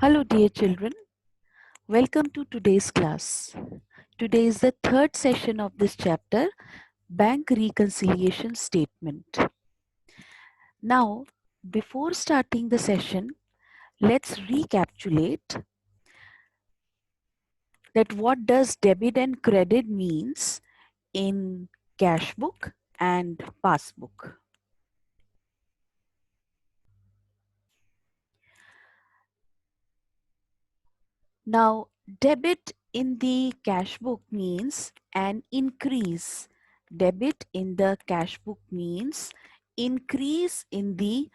Hello, dear children. Welcome to today's class. Today is the third session of this chapter, Bank Reconciliation Statement. Now, before starting the session, let's recapitulate that what does debit and credit means in cash book and passbook. Now, debit in the cash book means an increase. Debit in the cash book means increase in the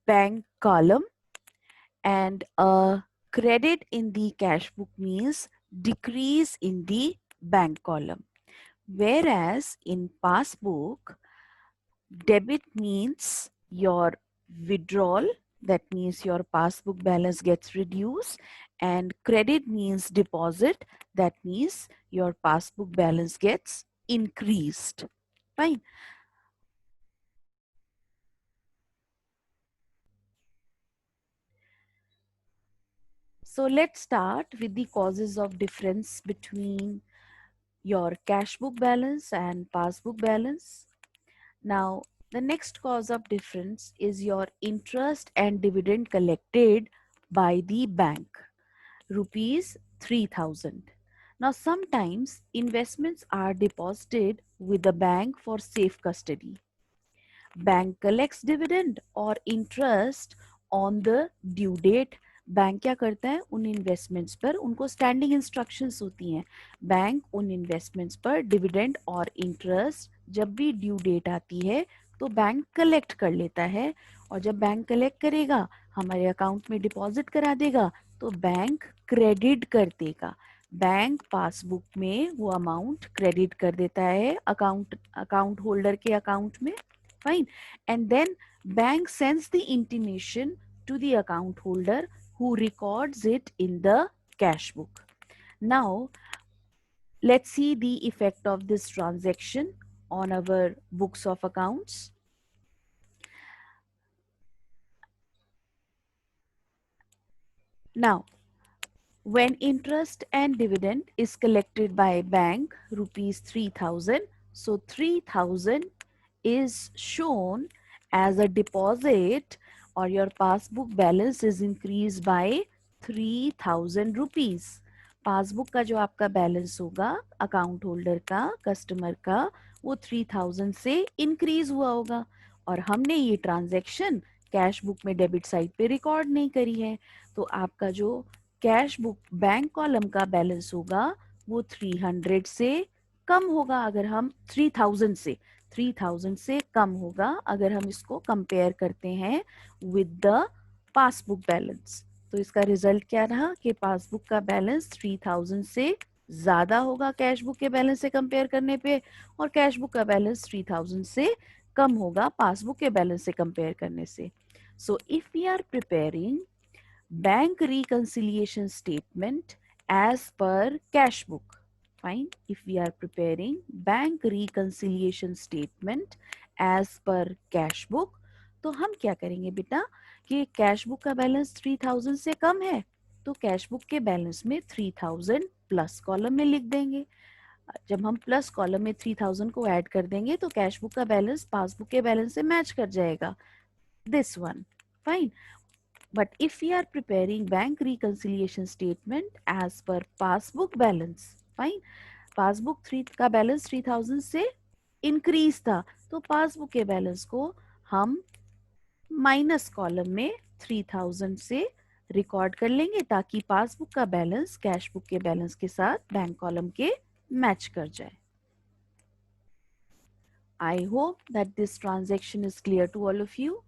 bank column, and a credit in the cash book means decrease in the bank column. Whereas in passbook, debit means your withdrawal, that means your passbook balance gets reduced, and credit means deposit, that means your passbook balance gets increased. Fine. So let's start with the causes of difference between your cash book balance and passbook balance. Now, the next cause of difference is your interest and dividend collected by the bank, rupees 3000. Now, sometimes investments are deposited with the bank for safe custody. Bank collects dividend or interest on the due date. Bank क्या करता है, उन investments पर उनको standing instructions होती हैं, bank उन investments पर डिविडेंड और इंटरेस्ट जब भी ड्यू डेट आती है तो बैंक कलेक्ट कर लेता है, और जब बैंक कलेक्ट करेगा हमारे अकाउंट में डिपॉजिट करा देगा तो बैंक क्रेडिट कर देगा, बैंक पासबुक में वो अमाउंट क्रेडिट कर देता है अकाउंट होल्डर के अकाउंट में. Fine. And then bank sends the intimation to the account holder who records it in the cash book. Now, let's see the effect of this transaction on our books of accounts. Now, when interest and dividend is collected by bank, rupees 3000, so 3000 is shown as a deposit, or your passbook balance is increased by 3000 rupees. Passbook का जो आपका balance होगा account holder का, customer का, वो 3000 से increase हुआ होगा, और हमने ये ट्रांजैक्शन कैश बुक में डेबिट साइड पे रिकॉर्ड नहीं करी है, तो आपका जो कैश बुक बैंक कॉलम का बैलेंस होगा वो 300 से कम होगा, अगर हम 3000 से कम होगा अगर हम इसको कंपेयर करते हैं विद द पासबुक बैलेंस. तो इसका रिजल्ट क्या रहा कि पासबुक का बैलेंस 3000 से ज्यादा होगा कैश बुक के बैलेंस से कंपेयर करने पे, और कैश बुक का बैलेंस 3000 से कम होगा पासबुक के बैलेंस से कंपेयर करने से. So if we are preparing bank reconciliation statement as per cash book. Fine. If we are preparing bank reconciliation statement as per cash book, तो हम क्या करेंगे बेटा कि कैश बुक का बैलेंस 3000 से कम है तो कैश बुक के बैलेंस में 3000 प्लस कॉलम में लिख देंगे. जब हम प्लस कॉलम में 3000 को ऐड कर देंगे तो कैश बुक का बैलेंस पासबुक के बैलेंस से मैच कर जाएगा, this one. Fine. But if we are preparing bank reconciliation statement as per passbook balance, fine, passbook 3 का बैलेंस 3000 से इंक्रीज था तो पासबुक के बैलेंस को हम माइनस कॉलम में 3000 से रिकॉर्ड कर लेंगे ताकि पासबुक का बैलेंस कैश बुक के बैलेंस के साथ बैंक कॉलम के मैच कर जाए. I hope that this transaction is clear to all of you.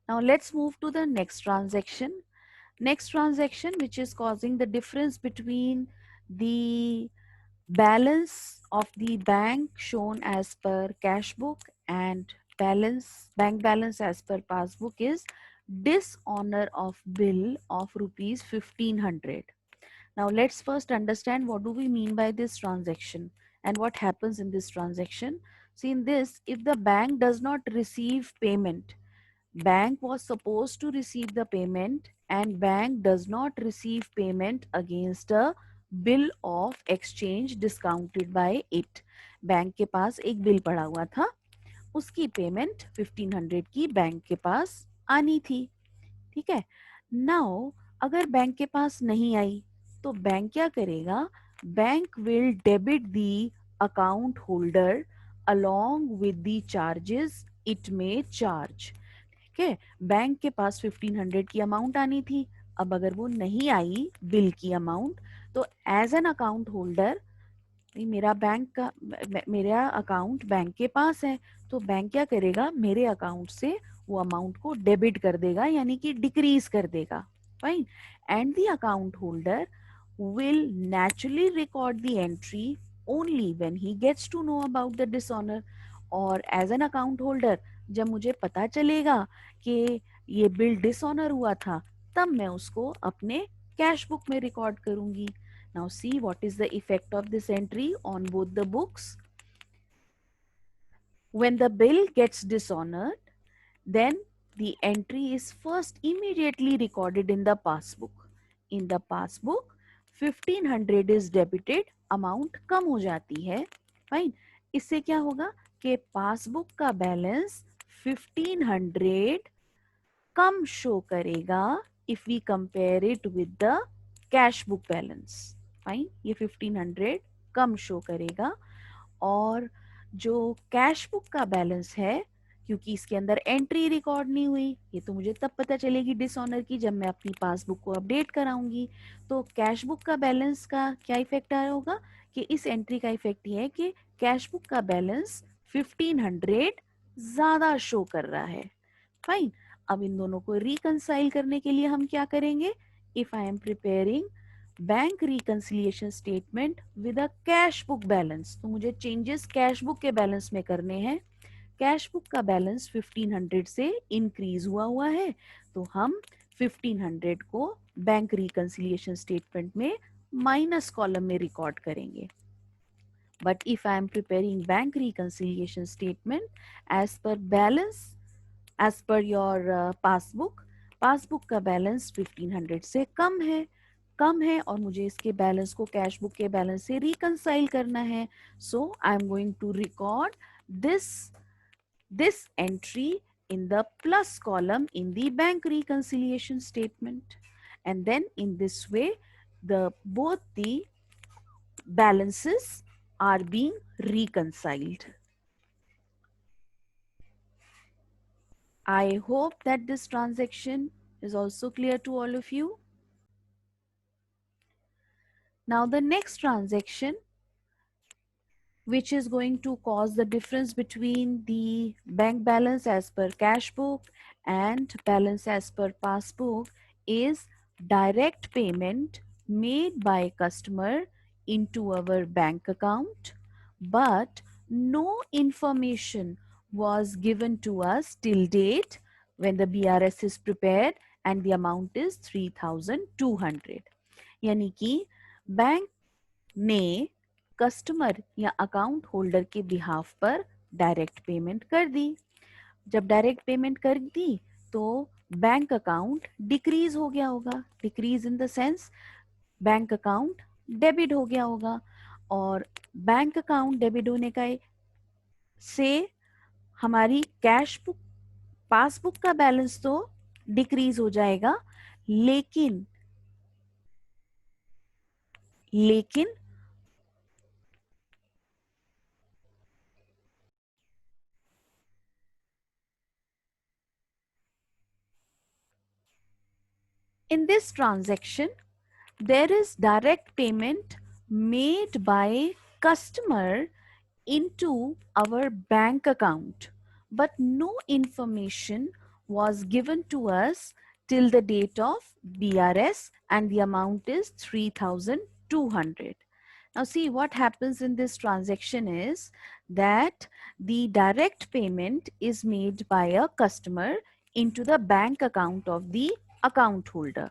Now let's move to the next transaction. Next transaction which is causing the difference between the balance of the bank shown as per cash book and bank balance as per passbook is dishonor of bill of rupees 1500. Now let's first understand what do we mean by this transaction and what happens in this transaction. See, in this, if the bank does not receive payment, bank was supposed to receive the payment and bank does not receive payment against a bill of exchange discounted by it. Bank के पास एक bill पड़ा हुआ था, उसकी payment 1500 की bank के पास आनी थी, ठीक है। नाउ अगर बैंक के पास नहीं आई तो बैंक क्या करेगा, bank will debit the account holder along with the charges it में चार्ज, ठीक है। बैंक के पास 1500 की अमाउंट आनी थी, अब अगर वो नहीं आई बिल की अमाउंट, तो एज एन अकाउंट होल्डर, मेरा बैंक का मेरा अकाउंट बैंक के पास है, तो बैंक क्या करेगा, मेरे अकाउंट से वो अमाउंट को डेबिट कर देगा, यानी कि डिक्रीज कर देगा, fine. And the account holder will naturally record the entry only when he gets to know about the dishonor। और एज एन अकाउंट होल्डर जब मुझे पता चलेगा कि ये बिल डिसऑनर हुआ था, तब मैं उसको अपने कैश बुक में रिकॉर्ड करूंगी। Now see what is the effect of this entry on both the books. When the bill gets dishonored, then the entry is first immediately recorded in the passbook. In the passbook 1500 is debited, amount कम हो जाती है, fine. इससे क्या होगा कि passbook का balance 1500 कम show करेगा if we compare it with the cash book balance, fine. ये 1500 कम शो करेगा। और जो कैश बुक का बैलेंस है, क्योंकि इसके अंदर एंट्री रिकॉर्ड नहीं हुई, ये तो मुझे तब पता चलेगी डिसऑनर की जब मैं अपनी पासबुक को अपडेट कराऊंगी। तो कैश बुक का बैलेंस का क्या इफेक्ट आया होगा कि इस एंट्री का इफेक्ट ये है कि कैश बुक का बैलेंस 1500 ज्यादा शो कर रहा है, फाइन। अब इन दोनों को रिकंसाइल करने के लिए हम क्या करेंगे, if I am preparing bank reconciliation statement with a cash book balance, तो मुझे चेंजेस कैश बुक के बैलेंस में करने हैं। कैश बुक का बैलेंस 1500 से इंक्रीज हुआ है, तो हम 1500 को बैंक रिकंसिलिएशन स्टेटमेंट में माइनस कॉलम में रिकॉर्ड करेंगे। But if I am preparing bank reconciliation statement as per balance, as per your passbook का बैलेंस 1500 से कम है और मुझे इसके बैलेंस को कैश बुक के बैलेंस से रिकंसाइल करना है। So I am going to record this entry in the plus column in the bank reconciliation statement, and then in this way both the balances are being reconciled. I hope that this transaction is also clear to all of you. Now the next transaction, which is going to cause the difference between the bank balance as per cash book and balance as per passbook, is direct payment made by customer into our bank account, but no information was given to us till date when the BRS is prepared and the amount is 3200। यानी कि bank ने customer या account holder के behalf पर direct payment कर दी। जब direct payment कर दी तो बैंक अकाउंट डिक्रीज हो गया होगा, decrease in the sense bank account debit हो गया होगा, और बैंक अकाउंट डेबिट होने का से हमारी कैश बुक पासबुक का बैलेंस तो डिक्रीज हो जाएगा, लेकिन in this transaction there is direct payment made by customer into our bank account, but no information was given to us till the date of BRS and the amount is 3200. Now see what happens in this transaction is that the direct payment is made by a customer into the bank account of the account holder.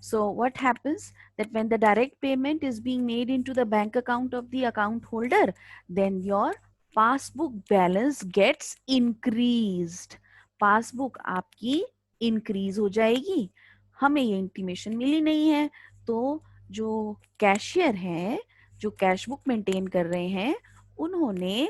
So what happens that when the direct payment is being made into the bank account of the account holder, then your passbook balance gets increased. Passbook आपकी increase हो जाएगी। हमें ये intimation मिली नहीं है, तो जो cashier है, जो कैश बुक मेंटेन कर रहे हैं, उन्होंने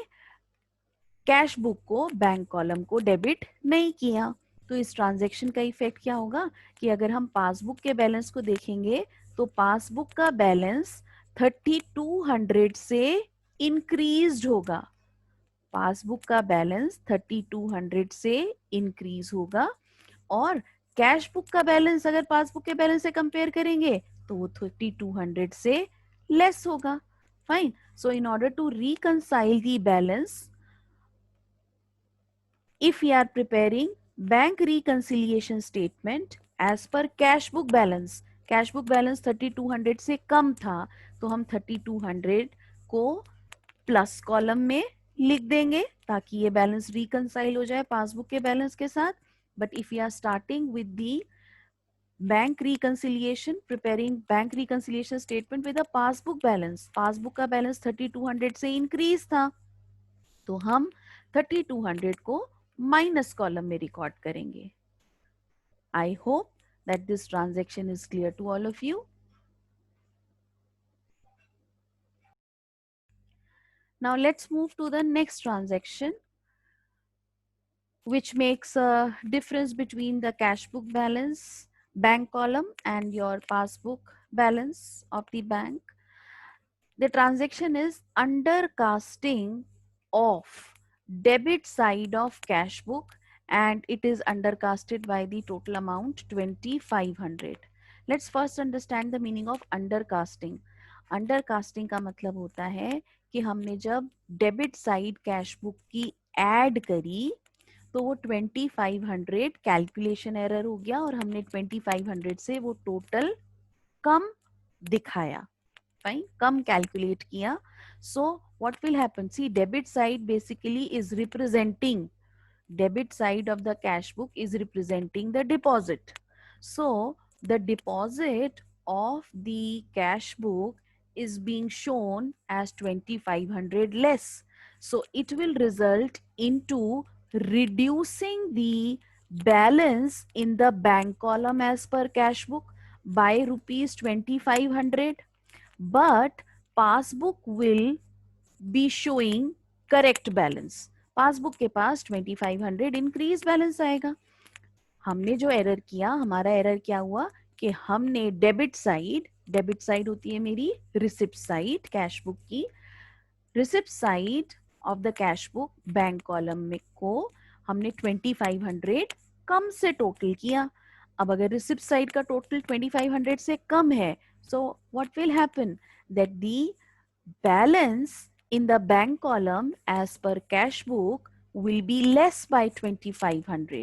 कैश बुक को बैंक कॉलम को डेबिट नहीं किया। तो इस ट्रांजैक्शन का इफेक्ट क्या होगा कि अगर हम पासबुक के बैलेंस को देखेंगे तो पासबुक का बैलेंस 3200 से इंक्रीज होगा। पासबुक का बैलेंस 3200 से इंक्रीज होगा और कैश बुक का बैलेंस अगर पासबुक के बैलेंस से कंपेयर करेंगे तो वो 3200 से लेस होगा। Fine. So in order to reconcile the balance, if we are preparing bank reconciliation statement as per cash book balance, cash book balance 3200 से कम था तो हम 3200 को प्लस कॉलम में लिख देंगे ताकि ये बैलेंस रिकंसाइल हो जाए पासबुक के बैलेंस के साथ। But if you are starting with the bank reconciliation, preparing bank reconciliation statement with a passbook balance, passbook का बैलेंस 3200 से इंक्रीज था तो हम 3200 को माइनस कॉलम में रिकॉर्ड करेंगे। I hope that this transaction is clear to all of you. Now let's move to the next transaction, which makes a difference between the cash book balance, bank column, and your passbook balance of the bank. The transaction is undercasting of debit side of cash book and it is undercasted by the total amount 2500. Let's first understand the meaning of undercasting. Undercasting का मतलब होता है कि हमने जब debit side cash book की add करी तो वो 2500 कैलकुलेशन एरर हो गया और हमने 2500 से वो टोटल कम दिखाया। फाइन, कम कैलकुलेट किया। So what will happen, see debit side basically is representing, debit side of the cash book is representing the deposit. So the deposit of the cash book is being shown as 2500 less. So it will result into reducing the balance in the bank column as per cash book by rupees 2500, but passbook will be showing correct balance. Passbook के पास 2500 increase balance आएगा। हमने जो error किया, हमारा error क्या हुआ कि हमने डेबिट साइड होती है मेरी रिसिप्ट साइड कैश बुक की, receipt side of the cash book bank column में को हमने 2500 कम से टोटल किया। अब अगर रिसिप्ट साइड का टोटल 2500 से कम है, सो what will happen that the balance in the bank column as per cash book will be less by 2500,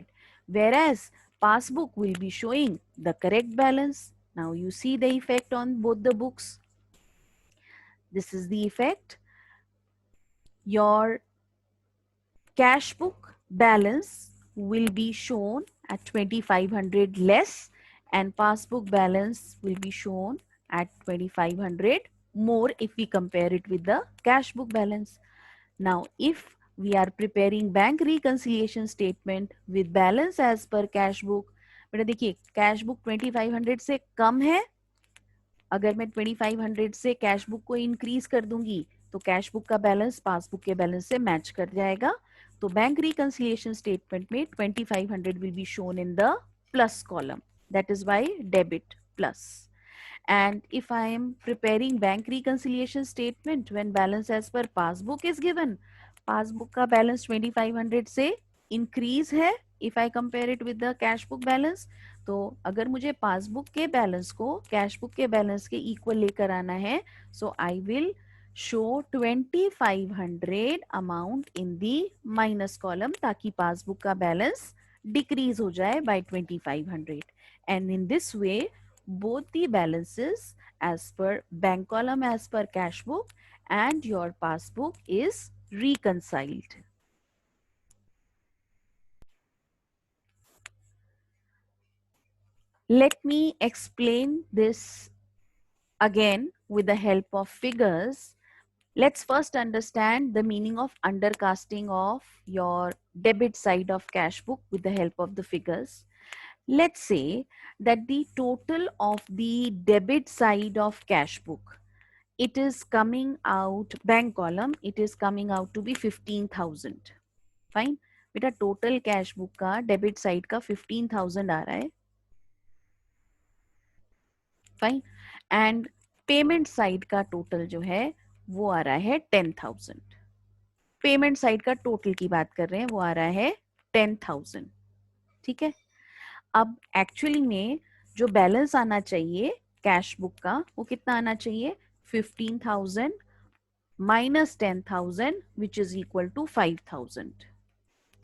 whereas passbook will be showing the correct balance. Now you see the effect on both the books. This is the effect. Your cash book balance will be shown at 2500 less and passbook balance will be shown at 2500 more if we compare it with the cash book balance. Now if we are preparing bank reconciliation statement with balance as per cash book, बेटा देखिए cash book 2500 से कम है, अगर मैं 2500 से cash book को increase कर दूंगी तो कैश बुक का बैलेंस पासबुक के बैलेंस से मैच कर जाएगा। तो बैंक रिकंसिलिएशन स्टेटमेंट में 2500 will be shown in the plus column, that is by debit plus. And if I am preparing bank reconciliation statement when balance as per passbook is given, passbook का balance 2500 से increase है if I compare it with the cash book balance, तो अगर मुझे passbook के balance को cash book के balance के इक्वल लेकर आना है, so I will show 2500 amount in the minus column ताकि पासबुक का बैलेंस डिक्रीज हो जाए by 2500, and in this way both the balances as per bank column as per cash book and your passbook is reconciled. Let me explain this again with the help of figures. Let's first understand the meaning of undercasting of your debit side of cash book with the help of the figures. Let's say that the total of the debit side of cash book, it is coming out, bank column, it is coming out to be 15,000. Fine बेटा, total cash book का debit side का 15,000 आ रहा है. Fine. And payment side का total जो है वो आ रहा है 10,000. पेमेंट साइड का टोटल की बात कर रहे हैं, वो आ रहा है 10,000. ठीक है. अब एक्चुअली में जो बैलेंस आना चाहिए कैश बुक का, वो कितना आना चाहिए? 15,000 minus 10,000 which is equal to 5,000.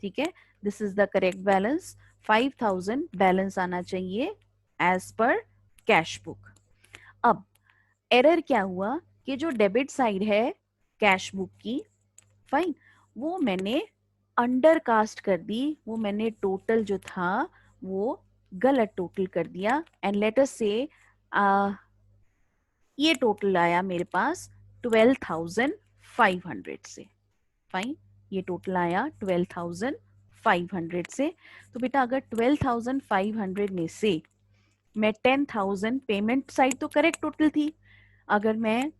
ठीक है. This is the correct balance. 5,000 balance आना चाहिए एज पर कैश बुक. अब एरर क्या हुआ कि जो डेबिट साइड है कैश बुक की, फाइन, वो मैंने अंडरकास्ट कर दी. वो मैंने टोटल जो था वो गलत टोटल कर दिया. एंड लेट अस से ये टोटल आया मेरे पास 12,500 से. फाइन. ये टोटल आया 12,500 से. तो बेटा अगर 12,500 में से मैं 10,000 पेमेंट साइड तो करेक्ट टोटल थी, अगर मैं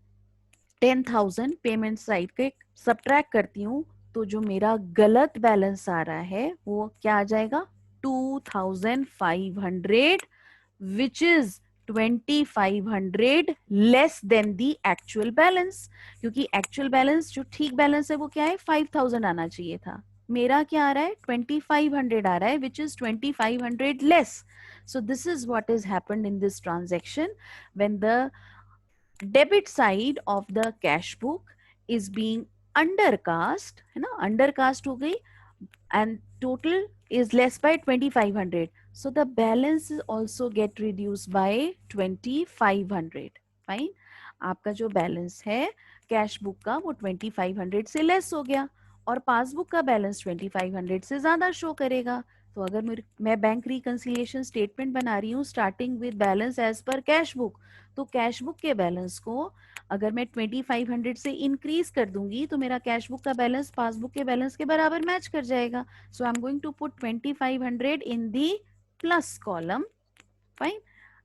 10,000 पेमेंट साइड के सब्ट्रैक्ट करती हूँ तो जो मेरा गलत बैलेंस आ रहा है वो क्या आ जाएगा? 2,500 which is 2,500 less than the actual balance. क्योंकि एक्चुअल बैलेंस जो ठीक बैलेंस है वो क्या है? 5,000 आना चाहिए था. मेरा क्या आ रहा है? 2,500 आ रहा है which is 2,500 less. So this is what has happened in this transaction when the debit side of the cash book is being undercast, है ना, undercast हो गई, and total is less by 2,500. So the balance is also get reduced by 2,500. Fine. आपका जो balance है cash book का वो 2,500 से लेस हो गया और पासबुक का बैलेंस 2,500 से ज्यादा शो करेगा. तो अगर मैं बैंक रिकंसिलिएशन स्टेटमेंट बना रही हूँ starting with balance as per cash book, तो कैश बुक के बैलेंस को अगर मैं 2,500 से इंक्रीज कर दूंगी तो मेरा कैश बुक का बैलेंस पासबुक के बैलेंस के बराबर मैच कर जाएगा. So I am going to put 2,500 in the plus column. Fine.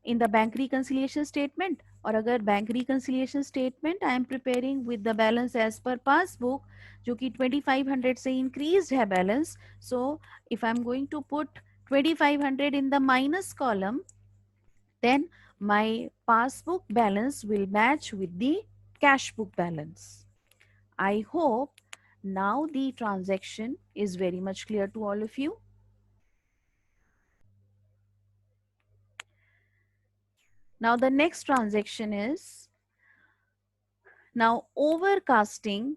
In the bank reconciliation statement. और अगर bank reconciliation statement I am preparing with the balance as per passbook जो कि 2,500 से इंक्रीज है balance, so if I am going to put 2,500 in the minus column, then my passbook balance will match with the cash book balance. I hope now the transaction is very much clear to all of you. Now the next transaction is now overcasting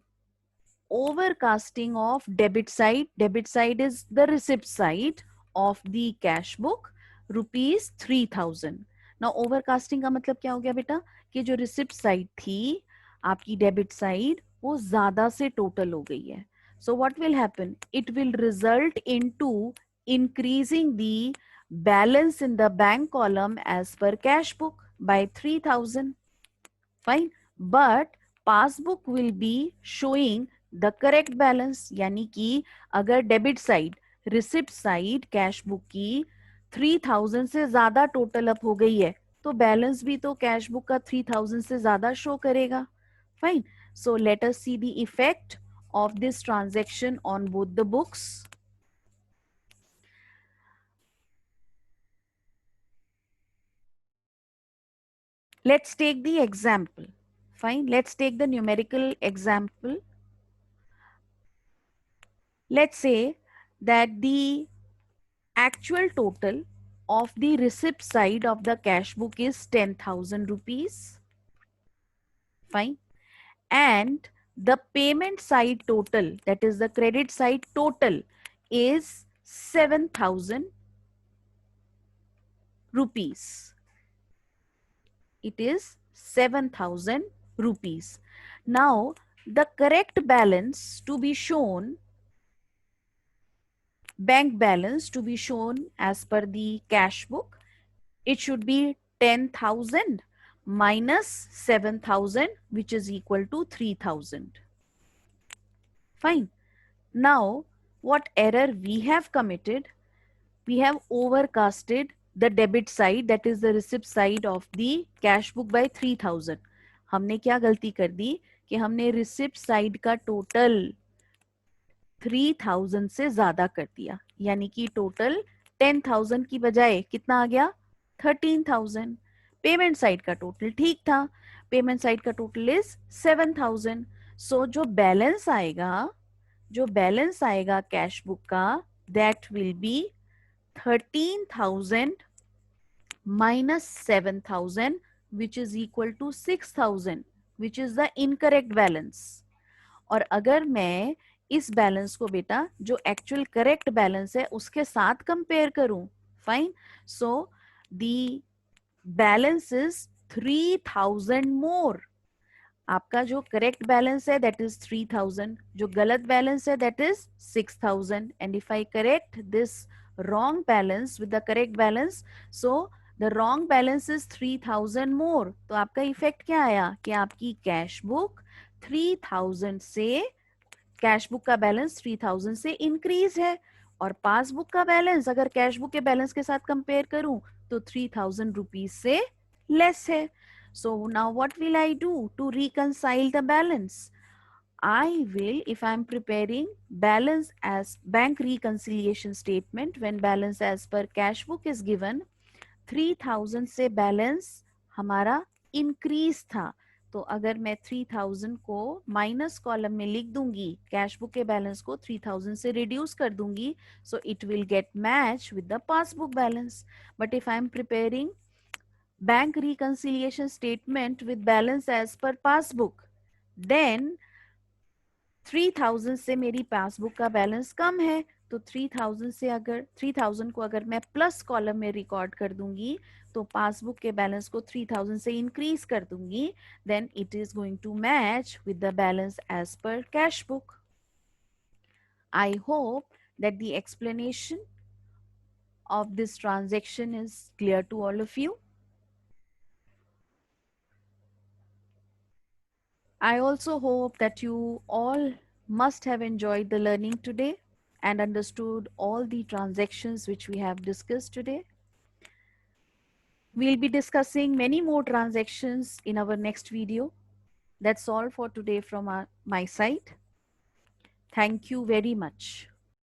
of debit side. Debit side is the receipt side of the cash book, rupees 3,000. Now overcasting का मतलब क्या हो गया बेटा? कि जो receipt side थी आपकी डेबिट साइड वो ज्यादा से टोटल हो गई है. So what will happen? It will result into increasing the balance in the bank column as per cash book by 3,000. Fine. But passbook will be showing the correct balance. यानी कि अगर debit side receipt side cash book की 3,000 से ज्यादा total up हो गई है तो बैलेंस भी तो कैश बुक का 3,000 से ज्यादा शो करेगा. Fine. So let us see the effect of this transaction on both the books. Let's take the example. Fine. Let's take the numerical example. Let's say that the actual total of the receipt side of the cash book is 10,000 rupees. Fine. And the payment side total, that is the credit side total, is 7,000 rupees. It is 7,000 rupees. Now, the correct balance to be shown, bank balance to be shown as per the cash book, it should be 10,000 minus 7,000, which is equal to 3,000. Fine. Now, what error we have committed? We have overcasted the debit side, that is the receipt side of the cash book by 3,000. हमने क्या गलती कर दी कि हमने receipt side का total 3,000 से ज्यादा कर दिया, यानी कि टोटल 10,000 की बजाय कितना आ गया 13,000. पेमेंट साइड का टोटल ठीक था, पेमेंट साइड का टोटल इज 7,000. सो जो बैलेंस आएगा कैश बुक का, that will be 13,000 minus 7,000, which is equal to 6,000, which is the incorrect balance. और अगर मैं इस बैलेंस को बेटा जो एक्चुअल करेक्ट बैलेंस है उसके साथ कंपेयर करूं, fine, so the balance is 3,000 मोर. आपका जो करेक्ट बैलेंस है दैट इज 3,000, जो गलत बैलेंस है that is 6,000. And if I correct this wrong balance with the correct balance, so the wrong balance is 3,000 more. तो आपका इफेक्ट क्या आया कि आपकी कैश बुक 3,000 से, कैश बुक का बैलेंस 3,000 से इंक्रीज है, और पासबुक का बैलेंस अगर कैश बुक के बैलेंस के साथ कंपेयर करूं तो 3,000 रुपीज से लेस है. So now what will I do to reconcile the balance? I will, if I am preparing balance as bank reconciliation statement, when balance as per cash book is given, 3,000 से balance हमारा increase था, तो अगर मैं 3,000 को minus column में लिख दूंगी, कैश बुक के बैलेंस को 3,000 से रिड्यूस कर दूंगी, so it will get match with the passbook balance. But if I am preparing bank reconciliation statement with balance as per passbook, then 3,000 से मेरी पासबुक का बैलेंस कम है, तो 3,000 को अगर मैं प्लस कॉलम में रिकॉर्ड कर दूंगी तो पासबुक के बैलेंस को 3,000 से इंक्रीज कर दूंगी, then it is going to match with the balance as per cash book. I hope that the explanation of this transaction is clear to all of you. I also hope that you all must have enjoyed the learning today and understood all the transactions which we have discussed today. We'll be discussing many more transactions in our next video. That's all for today from my side. Thank you very much.